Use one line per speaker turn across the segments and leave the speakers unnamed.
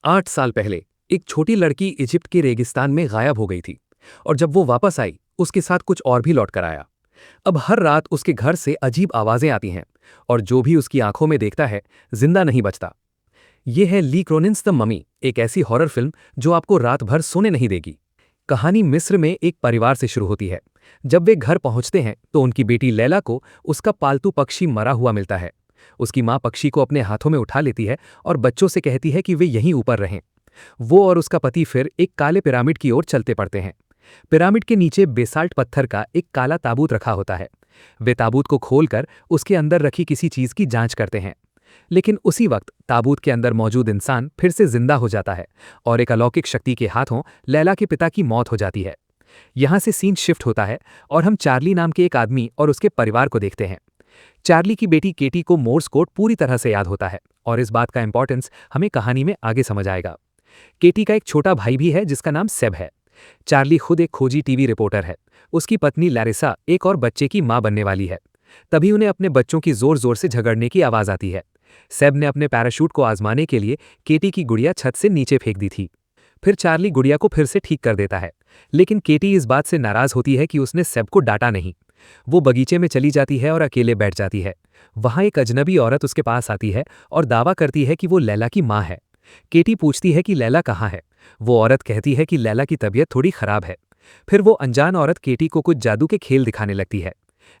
8 साल पहले एक छोटी लड़की इजिप्ट के रेगिस्तान में गायब हो गई थी। और जब वो वापस आई, उसके साथ कुछ और भी लौट कर आया। अब हर रात उसके घर से अजीब आवाजें आती हैं, और जो भी उसकी आंखों में देखता है, जिंदा नहीं बचता। ये है ली क्रोनिन्स द ममी, एक ऐसी हॉरर फिल्म जो आपको रात भर सोने नहीं देगी। कहानी मिस्र में एक परिवार से शुरू होती है। जब वे घर पहुंचते हैं तो उनकी बेटी लैला को उसका पालतू पक्षी मरा हुआ मिलता है। उसकी मां पक्षी को अपने हाथों में उठा लेती है और बच्चों से कहती है कि वे यहीं ऊपर रहें। वो और उसका पति फिर एक काले पिरामिड की ओर चलते पड़ते हैं। पिरामिड के नीचे बेसाल्ट पत्थर का एक काला ताबूत रखा होता है। वे ताबूत को खोलकर उसके अंदर रखी किसी चीज की जांच करते हैं। लेकिन उसी वक्त ताबूत के अंदर मौजूद इंसान फिर से जिंदा हो जाता है, और एक अलौकिक शक्ति के हाथों लैला के पिता की मौत हो जाती है। यहां से सीन शिफ्ट होता है और हम चार्ली नाम के एक आदमी और उसके परिवार को देखते हैं। चार्ली की बेटी केटी को मोर्स कोड पूरी तरह से याद होता है, और इस बात का इंपॉर्टेंस हमें कहानी में आगे समझ आएगा। केटी का एक छोटा भाई भी है जिसका नाम सेब है। चार्ली खुद एक खोजी टीवी रिपोर्टर है। उसकी पत्नी लैरिसा एक और बच्चे की मां बनने वाली है। तभी उन्हें अपने बच्चों की जोर जोर से झगड़ने की आवाज आती है। सेब ने अपने पैराशूट को आजमाने के लिए केटी की गुड़िया छत से नीचे फेंक दी थी। फिर चार्ली गुड़िया को फिर से ठीक कर देता है, लेकिन केटी इस बात से नाराज होती है कि उसने सेब को डांटा नहीं। वो बगीचे में चली जाती है और अकेले बैठ जाती है। वहां एक अजनबी औरत उसके पास आती है और दावा करती है कि वो लैला की मां है। केटी पूछती है कि लैला कहाँ है। वो औरत कहती है कि लैला की तबीयत थोड़ी खराब है। फिर वो अनजान औरत केटी को कुछ जादू के खेल दिखाने लगती है।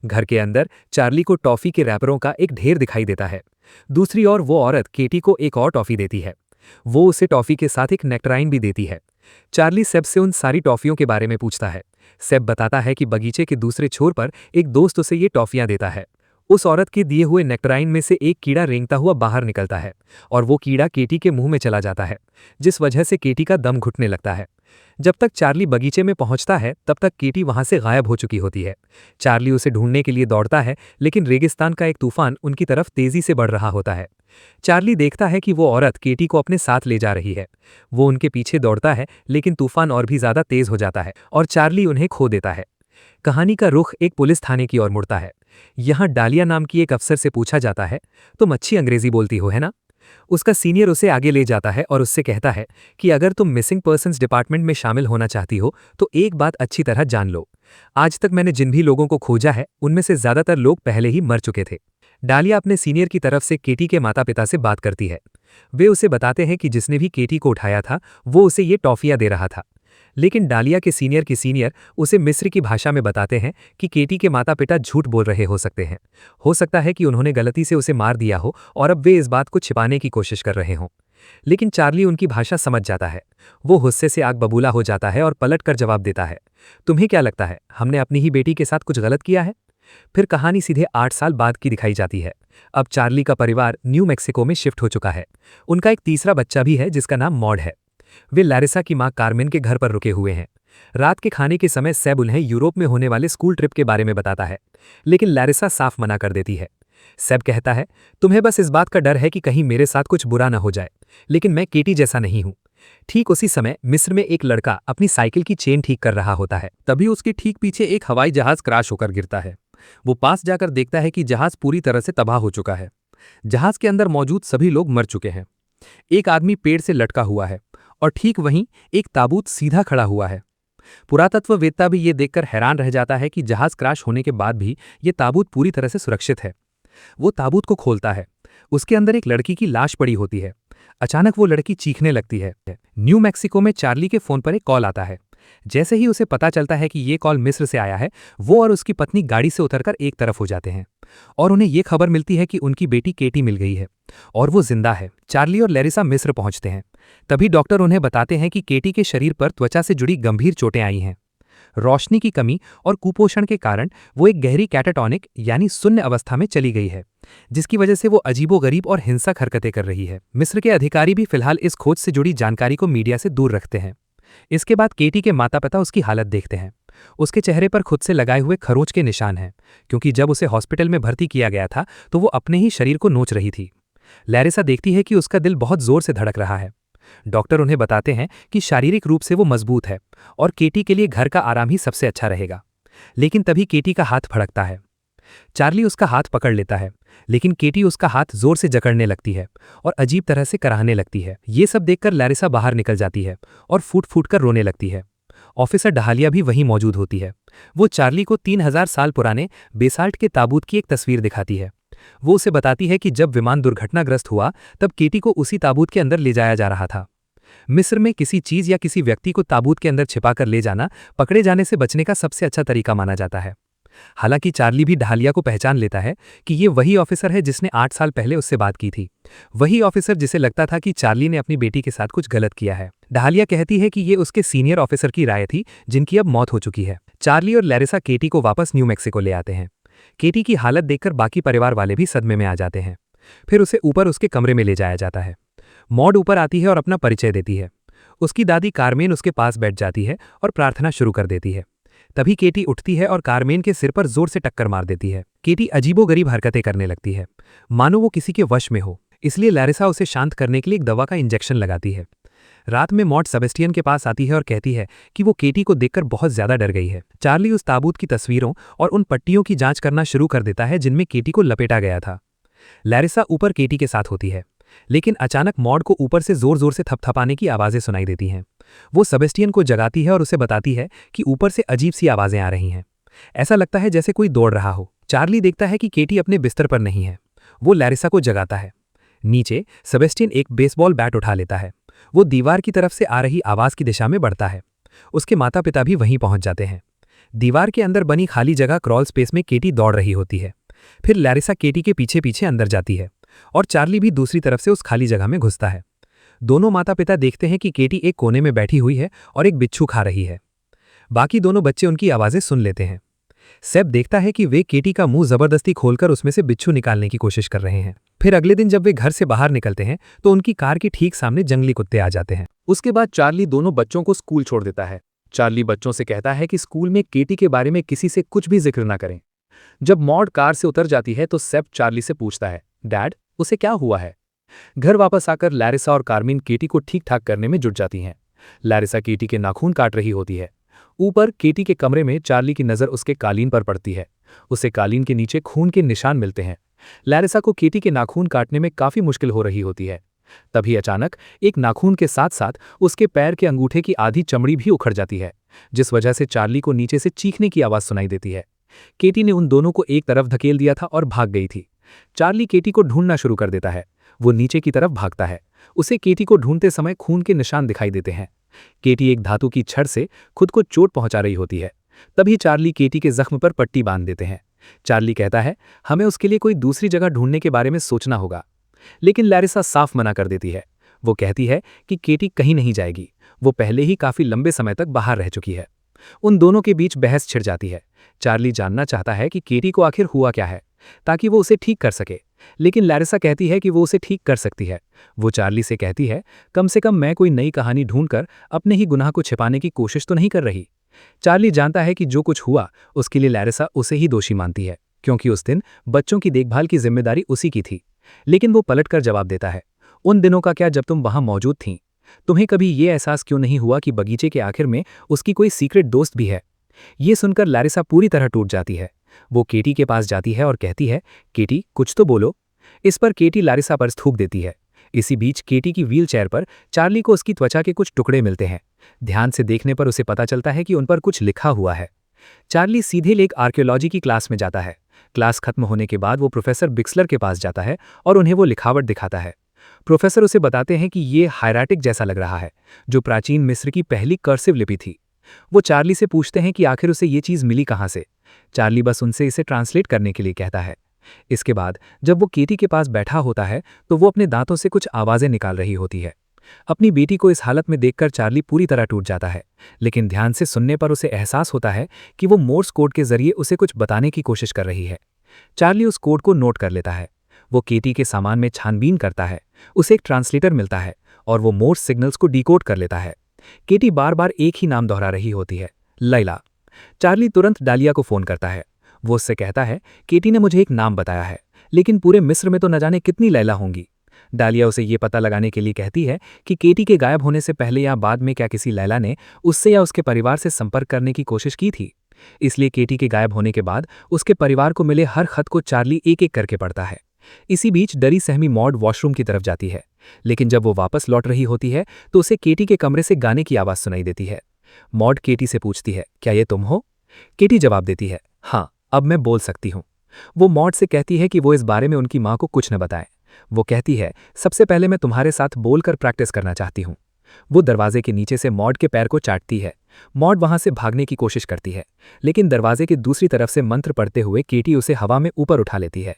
घर के अंदर चार्ली को टॉफी के रैपरों का एक ढेर दिखाई देता है। दूसरी ओर वो औरत केटी को एक और टॉफी देती है। वो उसे टॉफी के साथ एक नेक्टराइन भी देती है। चार्ली सेब से उन सारी टॉफियों के बारे में पूछता है। सेब बताता है कि बगीचे के दूसरे छोर पर एक दोस्त उसे ये टॉफियां देता है। उस औरत के दिए हुए नेक्टराइन में से एक कीड़ा रेंगता हुआ बाहर निकलता है, और वो कीड़ा केटी के मुंह में चला जाता है, जिस वजह से केटी का दम घुटने लगता है। जब तक चार्ली बगीचे में पहुंचता है तब तक केटी वहां से गायब हो चुकी होती है। चार्ली उसे ढूंढने के लिए दौड़ता है, लेकिन रेगिस्तान का एक तूफान उनकी तरफ तेजी से बढ़ रहा होता है। चार्ली देखता है कि वो औरत केटी को अपने साथ ले जा रही है। वो उनके पीछे दौड़ता है, लेकिन तूफान और भी ज्यादा तेज हो जाता है और चार्ली उन्हें खो देता है। कहानी का रुख एक पुलिस थाने की ओर मुड़ता है। यहाँ डालिया नाम की एक अफसर से पूछा जाता है, तुम अच्छी अंग्रेजी बोलती हो, है ना? उसका सीनियर उसे आगे ले जाता है और उससे कहता है कि अगर तुम मिसिंग पर्सन्स डिपार्टमेंट में शामिल होना चाहती हो तो एक बात अच्छी तरह जान लो। आज तक मैंने जिन भी लोगों को खोजा है उनमें से ज्यादातर लोग पहले ही मर चुके थे। डालिया अपने सीनियर की तरफ से केटी के माता पिता से बात करती है। वे उसे बताते हैं कि जिसने भी केटी को उठाया था वो उसे ये टॉफियां दे रहा था। लेकिन डालिया के सीनियर की सीनियर उसे मिस्र की भाषा में बताते हैं कि केटी के माता पिता झूठ बोल रहे हो सकते हैं। हो सकता है कि उन्होंने गलती से उसे मार दिया हो और अब वे इस बात को छिपाने की कोशिश कर रहे हों। लेकिन चार्ली उनकी भाषा समझ जाता है। वो गुस्से से आग बबूला हो जाता है और पलट कर जवाब देता है, तुम्हें क्या लगता है हमने अपनी ही बेटी के साथ कुछ गलत किया है? फिर कहानी सीधे 8 साल बाद की दिखाई जाती है। अब चार्ली का परिवार न्यू मैक्सिको में शिफ्ट हो चुका है। उनका एक तीसरा बच्चा भी है जिसका नाम मॉड है। वे लैरिसा की मां कार्मेन के घर पर रुके हुए हैं। रात के खाने के समय सेब उन्हें यूरोप में होने वाले स्कूल ट्रिप के बारे में बताता है, लेकिन लैरिसा साफ मना कर देती है। सेब कहता है, तुम्हें बस इस बात का डर है कि कहीं मेरे साथ कुछ बुरा ना हो जाए, लेकिन मैं केटी जैसा नहीं हूं। ठीक उसी समय मिस्र में एक लड़का अपनी साइकिल की चेन ठीक कर रहा होता है। तभी उसके ठीक पीछे एक हवाई जहाज क्रैश होकर गिरता है। वो पास जाकर देखता है कि जहाज पूरी तरह से तबाह हो चुका है। जहाज के अंदर मौजूद सभी लोग मर चुके हैं। एक आदमी पेड़ से लटका हुआ है, और ठीक वहीं एक ताबूत सीधा खड़ा हुआ है। पुरातत्ववेत्ता भी ये देखकर हैरान रह जाता है कि जहाज क्रैश होने के बाद भी ये ताबूत पूरी तरह से सुरक्षित है। वो ताबूत को खोलता है। उसके अंदर एक लड़की की लाश पड़ी होती है। अचानक वो लड़की चीखने लगती है। न्यू मैक्सिको में चार्ली के फोन पर एक कॉल आता है। जैसे ही उसे पता चलता है कि ये कॉल मिस्र से आया है, वो और उसकी पत्नी गाड़ी से उतरकर एक तरफ हो जाते हैं, और उन्हें ये खबर मिलती है कि उनकी बेटी केटी मिल गई है और वो जिंदा है। चार्ली और लैरिसा मिस्र पहुंचते हैं। तभी डॉक्टर उन्हें बताते हैं कि केटी के शरीर पर त्वचा से जुड़ी गंभीर चोटें आई हैं। रोशनी की कमी और कुपोषण के कारण वो एक गहरी कैटाटॉनिक यानी शून्य अवस्था में चली गई है, जिसकी वजह से वो अजीबोगरीब और हिंसक हरकतें कर रही है। मिस्र के अधिकारी भी फिलहाल इस खोज से जुड़ी जानकारी को मीडिया से दूर रखते हैं। इसके बाद केटी के माता पिता उसकी हालत देखते हैं। उसके चेहरे पर खुद से लगाए हुए खरोंच के निशान हैं, क्योंकि जब उसे हॉस्पिटल में भर्ती किया गया था तो वो अपने ही शरीर को नोच रही थी। लैरिसा देखती है कि उसका दिल बहुत जोर से धड़क रहा है। डॉक्टर उन्हें बताते हैं कि शारीरिक रूप से वो मजबूत है और केटी के लिए घर का आराम ही सबसे अच्छा रहेगा। लेकिन तभी केटी का हाथ फड़कता है। चार्ली उसका हाथ पकड़ लेता है, लेकिन केटी उसका हाथ जोर से जकड़ने लगती है और अजीब तरह से कराहने लगती है। ये सब देखकर लैरिसा बाहर निकल जाती है और फूट फूट कर रोने लगती है। ऑफिसर डहालिया भी वहीं मौजूद होती है। वो चार्ली को 3000 साल पुराने बेसाल्ट के ताबूत की एक तस्वीर दिखाती है। वो उसे बताती है कि जब विमान दुर्घटनाग्रस्त हुआ तब केटी को उसी ताबूत के अंदर ले जाया जा रहा था। मिस्र में किसी चीज या किसी व्यक्ति को ताबूत के अंदर छिपाकर ले जाना पकड़े जाने से बचने का सबसे अच्छा तरीका माना जाता है। हालांकि चार्ली भी डहालिया को पहचान लेता है कि ये वही ऑफिसर है जिसने 8 साल पहले उससे बात की थी। वही ऑफिसर जिसे लगता था कि चार्ली ने अपनी बेटी के साथ कुछ गलत किया है। डहालिया कहती है कि ये उसके सीनियर ऑफिसर की राय थी जिनकी अब मौत हो चुकी है। चार्ली और लैरिसा केटी को वापस न्यू मैक्सिको ले आते हैं। केटी की हालत देखकर बाकी परिवार वाले भी सदमे में आ जाते हैं। फिर उसे ऊपर उसके कमरे में ले जाया जाता है। मॉड ऊपर आती है और अपना परिचय देती है। उसकी दादी कार्मेन उसके पास बैठ जाती है और प्रार्थना शुरू कर देती है। तभी केटी उठती है और कार्मेन के सिर पर जोर से टक्कर मार देती है। केटी अजीबोगरीब हरकतें करने लगती है, मानो वो किसी के वश में हो। इसलिए लैरिसा उसे शांत करने के लिए एक दवा का इंजेक्शन लगाती है। रात में मॉड सेबेस्टियन के पास आती है और कहती है कि वो केटी को देखकर बहुत ज्यादा डर गई है। चार्ली उस ताबूत की तस्वीरों और उन पट्टियों की जांच करना शुरू कर देता है जिनमें केटी को लपेटा गया था। लैरिसा ऊपर केटी के साथ होती है, लेकिन अचानक मॉड को ऊपर से जोर जोर से थपथपाने की आवाजें सुनाई देती हैं। वो सेबेस्टियन को जगाती है और उसे बताती है कि ऊपर से अजीब सी आवाजें आ रही हैं। ऐसा लगता है जैसे कोई दौड़ रहा हो। चार्ली देखता है कि केटी अपने बिस्तर पर नहीं है। वो लैरिसा को जगाता है। नीचे सेबेस्टियन एक बेसबॉल बैट उठा लेता है। वो दीवार की तरफ से आ रही आवाज की दिशा में बढ़ता है। उसके माता पिता भी वहीं पहुंच जाते हैं। दीवार के अंदर बनी खाली जगह क्रॉल स्पेस में केटी दौड़ रही होती है। फिर लैरिसा केटी के पीछे पीछे अंदर जाती है और चार्ली भी दूसरी तरफ से उस खाली जगह में घुसता है। दोनों माता पिता देखते हैं कि केटी एक कोने में बैठी हुई है और एक बिच्छू खा रही है। बाकी दोनों बच्चे उनकी आवाजें सुन लेते हैं। सेब देखता है कि वे केटी का मुंह जबरदस्ती खोलकर उसमें से बिच्छू निकालने की कोशिश कर रहे हैं। फिर अगले दिन जब वे घर से बाहर निकलते हैं तो उनकी कार के ठीक सामने जंगली कुत्ते आ जाते हैं। उसके बाद चार्ली दोनों बच्चों को स्कूल छोड़ देता है। चार्ली बच्चों से कहता है कि स्कूल में केटी के बारे में किसी से कुछ भी जिक्र ना करें। जब मॉड कार से उतर जाती है तो सेब चार्ली से पूछता है, डैड, उसे क्या हुआ है? घर वापस आकर लैरिसा और कार्मिन केटी को ठीक ठाक करने में जुट जाती हैं। लैरिसा केटी के नाखून काट रही होती है। ऊपर केटी के कमरे में चार्ली की नजर उसके कालीन पर पड़ती है। उसे कालीन के नीचे खून के निशान मिलते हैं। लैरिसा को केटी के नाखून काटने में काफी मुश्किल हो रही होती है। तभी अचानक एक नाखून के साथ साथ उसके पैर के अंगूठे की आधी चमड़ी भी उखड़ जाती है, जिस वजह से चार्ली को नीचे से चीखने की आवाज सुनाई देती है। केटी ने उन दोनों को एक तरफ धकेल दिया था और भाग गई थी। चार्ली केटी को ढूंढना शुरू कर देता है। वो नीचे की तरफ भागता है। उसे केटी को ढूंढते समय खून के निशान दिखाई देते हैं। केटी एक धातु की छड़ से खुद को चोट पहुंचा रही होती है। तभी चार्ली केटी के जख्म पर पट्टी बांध देते हैं। चार्ली कहता है, हमें उसके लिए कोई दूसरी जगह ढूंढने के बारे में सोचना होगा, लेकिन लैरिसा साफ मना कर देती है। वो कहती है कि केटी कहीं नहीं जाएगी, वो पहले ही काफी लंबे समय तक बाहर रह चुकी है। उन दोनों के बीच बहस छिड़ जाती है। चार्ली जानना चाहता है कि केटी को आखिर हुआ क्या है, ताकि वो उसे ठीक कर सके, लेकिन लैरिसा कहती है कि वो उसे ठीक कर सकती है। वो चार्ली से कहती है, कम से कम मैं कोई नई कहानी ढूंढकर अपने ही गुनाह को छिपाने की कोशिश तो नहीं कर रही। चार्ली जानता है कि जो कुछ हुआ उसके लिए लैरिसा उसे ही दोषी मानती है, क्योंकि उस दिन बच्चों की देखभाल की जिम्मेदारी उसी की थी। लेकिन वो पलटकर जवाब देता है, उन दिनों का क्या जब तुम वहां मौजूद थीं? तुम्हें कभी ये एहसास क्यों नहीं हुआ कि बगीचे के आखिर में उसकी कोई सीक्रेट दोस्त भी है? ये सुनकर लैरिसा पूरी तरह टूट जाती है। वो केटी के पास जाती है और कहती है, केटी, कुछ तो बोलो। इस पर केटी लैरिसा पर थूक देती है। इसी बीच केटी की व्हील चेयर पर चार्ली को उसकी त्वचा के कुछ टुकड़े मिलते हैं। ध्यान से देखने पर उसे पता चलता है कि उन पर कुछ लिखा हुआ है। चार्ली सीधे लेक आर्कियोलॉजी की क्लास में जाता है। क्लास खत्म होने के बाद वो प्रोफेसर बिक्सलर के पास जाता है और उन्हें वो लिखावट दिखाता है। प्रोफेसर उसे बताते हैं कि ये हायराटिक जैसा लग रहा है, जो प्राचीन मिस्र की पहली कर्सिव लिपि थी। वो चार्ली से पूछते हैं कि आखिर उसे ये चीज़ मिली कहाँ से। चार्ली बस उनसे इसे ट्रांसलेट करने के लिए कहता है। इसके बाद जब वो केटी के पास बैठा होता है तो वो अपने दांतों से कुछ आवाज़ें निकाल रही होती है। अपनी बेटी को इस हालत में देखकर चार्ली पूरी तरह टूट जाता है, लेकिन ध्यान से सुनने पर उसे एहसास होता है कि वो मोर्स कोड के जरिए उसे कुछ बताने की कोशिश कर रही है। चार्ली उस कोड को नोट कर लेता है। वो केटी के सामान में छानबीन करता है। उसे एक ट्रांसलेटर मिलता है और वो मोर्स सिग्नल्स को डिकोड कर लेता है। केटी बार बार एक ही नाम दोहरा रही होती है, लैला। चार्ली तुरंत डालिया को फोन करता है। वो उससे कहता है, केटी ने मुझे एक नाम बताया है, लेकिन पूरे मिस्र में तो न जाने कितनी लैला होंगी। डालिया उसे ये पता लगाने के लिए कहती है कि केटी के गायब होने से पहले या बाद में क्या किसी लैला ने उससे या उसके परिवार से संपर्क करने की कोशिश की थी। इसलिए केटी के गायब होने के बाद उसके परिवार को मिले हर खत को चार्ली एक एक करके पढ़ता है। इसी बीच डरी सहमी मॉड वॉशरूम की तरफ जाती है, लेकिन जब वो वापस लौट रही होती है तो उसे केटी के कमरे से गाने की आवाज़ सुनाई देती है। मॉड केटी से पूछती है, क्या ये तुम हो? केटी जवाब देती है, हाँ, अब मैं बोल सकती हूँ। वो मॉड से कहती है कि वो इस बारे में उनकी माँ को कुछ न बताए। वो कहती है, सबसे पहले मैं तुम्हारे साथ बोलकर प्रैक्टिस करना चाहती हूँ। वो दरवाजे के नीचे से मॉड के पैर को चाटती है। मॉड वहां से भागने की कोशिश करती है, लेकिन दरवाजे की दूसरी तरफ से मंत्र पढ़ते हुए केटी उसे हवा में ऊपर उठा लेती है।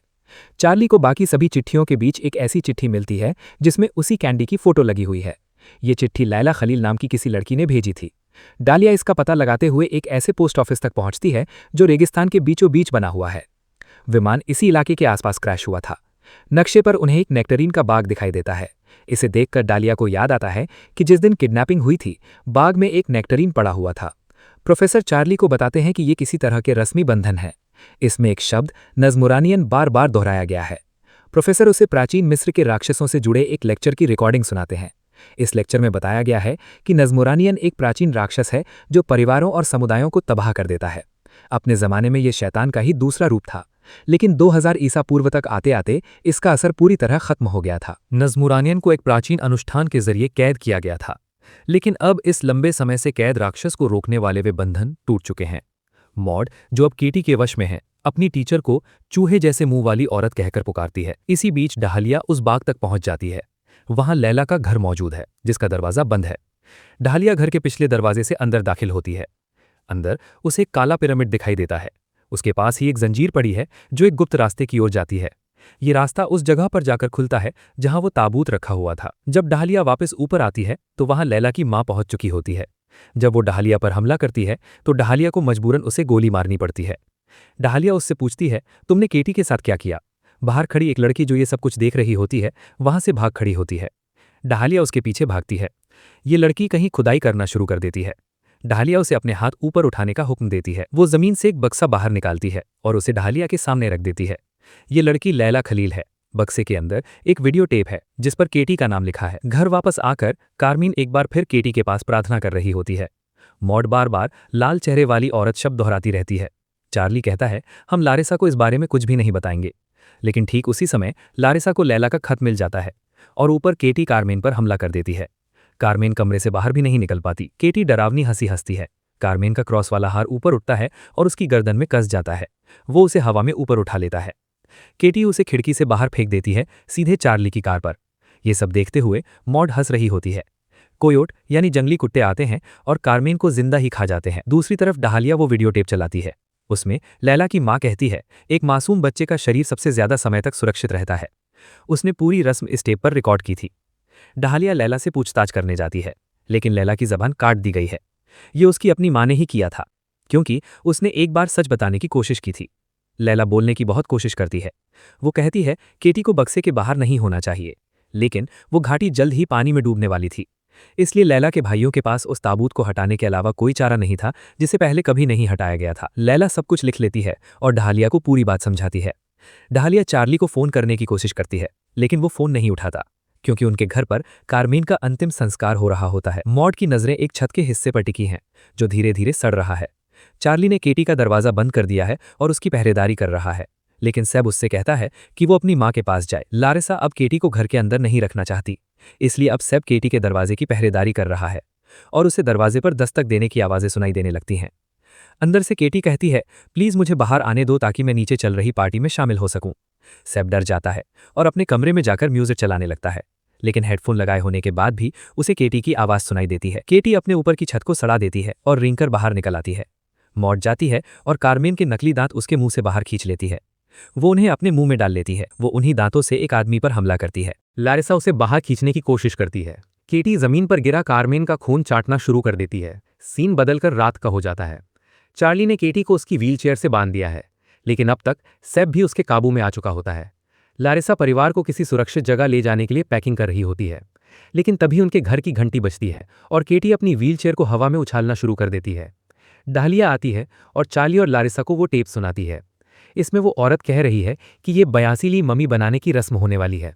चार्ली को बाकी सभी चिट्ठियों के बीच एक ऐसी चिट्ठी मिलती है जिसमें उसी कैंडी की फोटो लगी हुई है। ये चिट्ठी लैला खलील नाम की किसी लड़की ने भेजी थी। डालिया इसका पता लगाते हुए एक ऐसे पोस्ट ऑफिस तक पहुंचती है जो रेगिस्तान के बीचों बीच बना हुआ है। विमान इसी इलाके के आसपास क्रैश हुआ था। नक्शे पर उन्हें एक नेक्टरीन का बाग दिखाई देता है। इसे देखकर डालिया को याद आता है कि जिस दिन किडनैपिंग हुई थी, बाग में एक नेक्टरीन पड़ा हुआ था। प्रोफेसर चार्ली को बताते हैं कि ये किसी तरह के रस्मी बंधन है। इसमें एक शब्द नज़मुरानियन बार बार दोहराया गया है। प्रोफेसर उसे प्राचीन मिस्र के राक्षसों से जुड़े एक लेक्चर की रिकॉर्डिंग सुनाते हैं। इस लेक्चर में बताया गया है कि नज़मुरानियन एक प्राचीन राक्षस है जो परिवारों और समुदायों को तबाह कर देता है। अपने ज़माने में ये शैतान का ही दूसरा रूप था, लेकिन 2000 ईसा पूर्व तक आते आते इसका असर पूरी तरह खत्म हो गया था। नज़मुरानियन को एक प्राचीन अनुष्ठान के जरिए कैद किया गया था, लेकिन अब इस लंबे समय से कैद राक्षस को रोकने वाले वे बंधन टूट चुके हैं। मॉड, जो अब केटी के वश में है, अपनी टीचर को चूहे जैसे मुंह वाली औरत कहकर पुकारती है। इसी बीच डालिया उस बाग तक पहुंच जाती है। वहां लैला का घर मौजूद है, जिसका दरवाजा बंद है। डालिया घर के पिछले दरवाजे से अंदर दाखिल होती है। अंदर उसे एक काला पिरामिड दिखाई देता है। उसके पास ही एक जंजीर पड़ी है जो एक गुप्त रास्ते की ओर जाती है। ये रास्ता उस जगह पर जाकर खुलता है जहां वो ताबूत रखा हुआ था। जब डालिया वापस ऊपर आती है तो वहां लैला की मां पहुंच चुकी होती है। जब वो डालिया पर हमला करती है तो डालिया को मजबूरन उसे गोली मारनी पड़ती है। डालिया उससे पूछती है, तुमने केटी के साथ क्या किया? बाहर खड़ी एक लड़की जो ये सब कुछ देख रही होती है वहां से भाग खड़ी होती है। डालिया उसके पीछे भागती है। ये लड़की कहीं खुदाई करना शुरू कर देती है। डालिया उसे अपने हाथ ऊपर उठाने का हुक्म देती है। वो जमीन से एक बक्सा बाहर निकालती है और उसे डालिया के सामने रख देती है। ये लड़की लैला खलील है। बक्से के अंदर एक वीडियो टेप है जिस पर केटी का नाम लिखा है। घर वापस आकर कारमीन एक बार फिर केटी के पास प्रार्थना कर रही होती है। मॉड बार बार लाल चेहरे वाली औरत शब्द दोहराती रहती है। चार्ली कहता है, हम लारिसा को इस बारे में कुछ भी नहीं बताएंगे। लेकिन ठीक उसी समय लारिसा को लैला का खत मिल जाता है और ऊपर केटी कारमेन पर हमला कर देती है। कारमेन कमरे से बाहर भी नहीं निकल पाती। केटी डरावनी हंसी हंसती है। कारमेन का क्रॉस वाला हार ऊपर उठता है और उसकी गर्दन में कस जाता है। वो उसे हवा में ऊपर उठा लेता है। केटी उसे खिड़की से बाहर फेंक देती है, सीधे चार्ली की कार पर। ये सब देखते हुए मॉड हंस रही होती है। कोयोट यानी जंगली कुत्ते आते हैं और कारमेन को जिंदा ही खा जाते हैं। दूसरी तरफ डालिया वो वीडियो टेप चलाती है। उसमें लैला की मां कहती है, एक मासूम बच्चे का शरीर सबसे ज्यादा समय तक सुरक्षित रहता है। उसने पूरी रस्म इस टेप पर रिकॉर्ड की थी। डालिया लैला से पूछताछ करने जाती है, लेकिन लैला की जबान काट दी गई है। ये उसकी अपनी मां ने ही किया था, क्योंकि उसने एक बार सच बताने की कोशिश की थी। लैला बोलने की बहुत कोशिश करती है। वो कहती है केटी को बक्से के बाहर नहीं होना चाहिए, लेकिन वो घाटी जल्द ही पानी में डूबने वाली थी। इसलिए लैला के भाइयों के पास उस ताबूत को हटाने के अलावा कोई चारा नहीं था जिसे पहले कभी नहीं हटाया गया था। लैला सब कुछ लिख लेती है और डालिया को पूरी बात समझाती है। डालिया चार्ली को फोन करने की कोशिश करती है, लेकिन वो फोन नहीं उठाता, क्योंकि उनके घर पर कारमीन का अंतिम संस्कार हो रहा होता है। मॉड की नजरें एक छत के हिस्से पर टिकी हैं जो धीरे धीरे सड़ रहा है। चार्ली ने केटी का दरवाजा बंद कर दिया है और उसकी पहरेदारी कर रहा है, लेकिन सेब उससे कहता है कि वो अपनी मां के पास जाए। लारिसा अब केटी को घर के अंदर नहीं रखना चाहती, इसलिए अब सेब केटी के दरवाजे की पहरेदारी कर रहा है और उसे दरवाजे पर दस्तक देने की आवाजें सुनाई देने लगती हैं। अंदर से केटी कहती है, प्लीज मुझे बाहर आने दो ताकि मैं नीचे चल रही पार्टी में शामिल हो सकूं। सेब डर जाता है और अपने कमरे में जाकर म्यूजिक चलाने लगता है, लेकिन हेडफोन लगाए होने के बाद भी उसे केटी की आवाज सुनाई देती है। केटी अपने ऊपर की छत को सड़ा देती है और रेंगकर बाहर निकल आती है। मॉड जाती है और कारमेन के नकली दांत उसके मुंह से बाहर खींच लेती है। वो उन्हें अपने मुंह में डाल लेती है। वो उन्हीं दांतों से एक आदमी पर हमला करती है। लारिसा उसे बाहर खींचने की कोशिश करती है। केटी जमीन पर गिरा कारमेन का खून चाटना शुरू कर देती है। सीन बदलकर रात का हो जाता है। चार्ली ने केटी को उसकी व्हीलचेयर से बांध दिया है, लेकिन अब तक सेब भी उसके काबू में आ चुका होता है। लारिसा परिवार को किसी सुरक्षित जगह ले जाने के लिए पैकिंग कर रही होती है, लेकिन तभी उनके घर की घंटी बजती है और केटी अपनी व्हीलचेयर को हवा में उछालना शुरू कर देती है। डालिया आती है और चार्ली और लारिसा को वो टेप सुनाती है। इसमें वो औरत कह रही है कि ये 82वीं मम्मी बनाने की रस्म होने वाली है।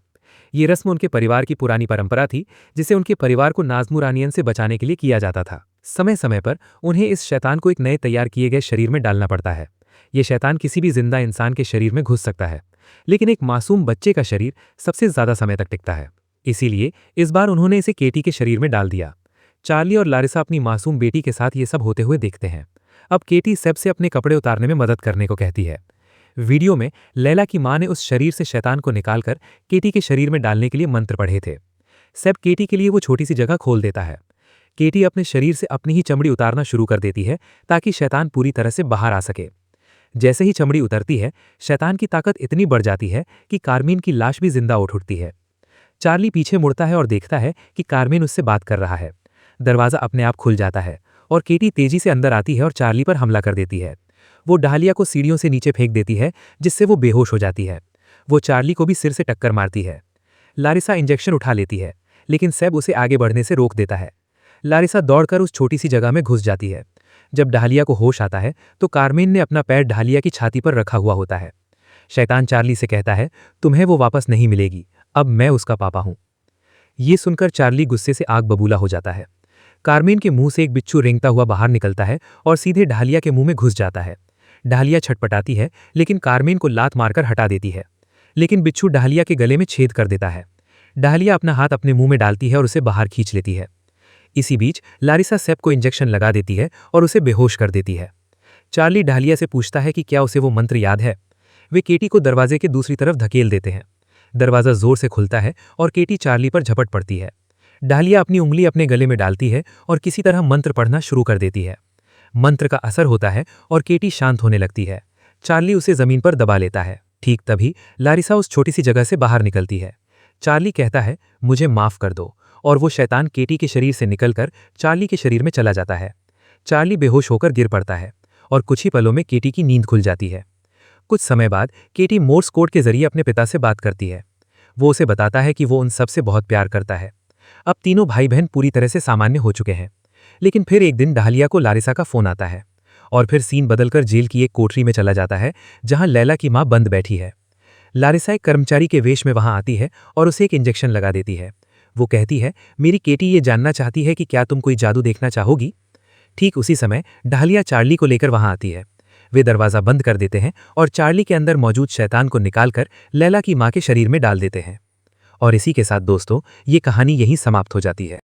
ये रस्म उनके परिवार की पुरानी परंपरा थी, जिसे उनके परिवार को नाज़मुरानियन से बचाने के लिए किया जाता था। समय समय पर उन्हें इस शैतान को एक नए तैयार किए गए शरीर में डालना पड़ता है। ये शैतान किसी भी जिंदा इंसान के शरीर में घुस सकता है, लेकिन एक मासूम बच्चे का शरीर सबसे ज्यादा समय तक टिकता है। इसीलिए इस बार उन्होंने इसे केटी के शरीर में डाल दिया। चार्ली और लारिसा अपनी मासूम बेटी के साथ ये सब होते हुए देखते हैं। अब केटी सेब से अपने कपड़े उतारने में मदद करने को कहती है। वीडियो में लैला की मां ने उस शरीर से शैतान को निकालकर केटी के शरीर में डालने के लिए मंत्र पढ़े थे। सेब केटी के लिए वो छोटी सी जगह खोल देता है। केटी अपने शरीर से अपनी ही चमड़ी उतारना शुरू कर देती है ताकि शैतान पूरी तरह से बाहर आ सके। जैसे ही चमड़ी उतरती है, शैतान की ताकत इतनी बढ़ जाती है कि कार्मीन की लाश भी जिंदा उठ उठती है। चार्ली पीछे मुड़ता है और देखता है कि कार्मीन उससे बात कर रहा है। दरवाजा अपने आप खुल जाता है और केटी तेजी से अंदर आती है और चार्ली पर हमला कर देती है। वो डालिया को सीढ़ियों से नीचे फेंक देती है, जिससे वो बेहोश हो जाती है। वो चार्ली को भी सिर से टक्कर मारती है। लारिसा इंजेक्शन उठा लेती है, लेकिन सेब उसे आगे बढ़ने से रोक देता है। लारिसा दौड़कर उस छोटी सी जगह में घुस जाती है। जब डालिया को होश आता है तो कार्मेन ने अपना पैर डालिया की छाती पर रखा हुआ होता है। शैतान चार्ली से कहता है, तुम्हें वो वापस नहीं मिलेगी, अब मैं उसका पापा हूं। ये सुनकर चार्ली गुस्से से आग बबूला हो जाता है। कार्मेन के मुंह से एक बिच्छू रेंगता हुआ बाहर निकलता है और सीधे डालिया के मुंह में घुस जाता है। डालिया छटपटाती है, लेकिन कार्मेन को लात मारकर हटा देती है। लेकिन बिच्छू डालिया के गले में छेद कर देता है। डालिया अपना हाथ अपने मुंह में डालती है और उसे बाहर खींच लेती है। इसी बीच लारिसा सेब को इंजेक्शन लगा देती है और उसे बेहोश कर देती है। चार्ली डालिया से पूछता है कि क्या उसे वो मंत्र याद है। वे केटी को दरवाजे के दूसरी तरफ धकेल देते हैं। दरवाजा जोर से खुलता है और केटी चार्ली पर झपट पड़ती है। डालिया अपनी उंगली अपने गले में डालती है और किसी तरह मंत्र पढ़ना शुरू कर देती है। मंत्र का असर होता है और केटी शांत होने लगती है। चार्ली उसे जमीन पर दबा लेता है। ठीक तभी लारिसा उस छोटी सी जगह से बाहर निकलती है। चार्ली कहता है, मुझे माफ कर दो, और वो शैतान केटी के शरीर से निकलकर चार्ली के शरीर में चला जाता है। चार्ली बेहोश होकर गिर पड़ता है और कुछ ही पलों में केटी की नींद खुल जाती है। कुछ समय बाद केटी मोर्स कोड के जरिए अपने पिता से बात करती है। वो उसे बताता है कि वो उन सबसे बहुत प्यार करता है। अब तीनों भाई बहन पूरी तरह से सामान्य हो चुके हैं। लेकिन फिर एक दिन डालिया को लारिसा का फोन आता है और फिर सीन बदलकर जेल की एक कोठरी में चला जाता है जहां लैला की मां बंद बैठी है। लारिसा एक कर्मचारी के वेश में वहां आती है और उसे एक इंजेक्शन लगा देती है। वो कहती है, मेरी केटी ये जानना चाहती है कि क्या तुम कोई जादू देखना चाहोगी। ठीक उसी समय डालिया चार्ली को लेकर वहां आती है। वे दरवाजा बंद कर देते हैं और चार्ली के अंदर मौजूद शैतान को निकालकर लैला की मां के शरीर में डाल देते हैं। और इसी के साथ दोस्तों, ये कहानी यहीं समाप्त हो जाती है।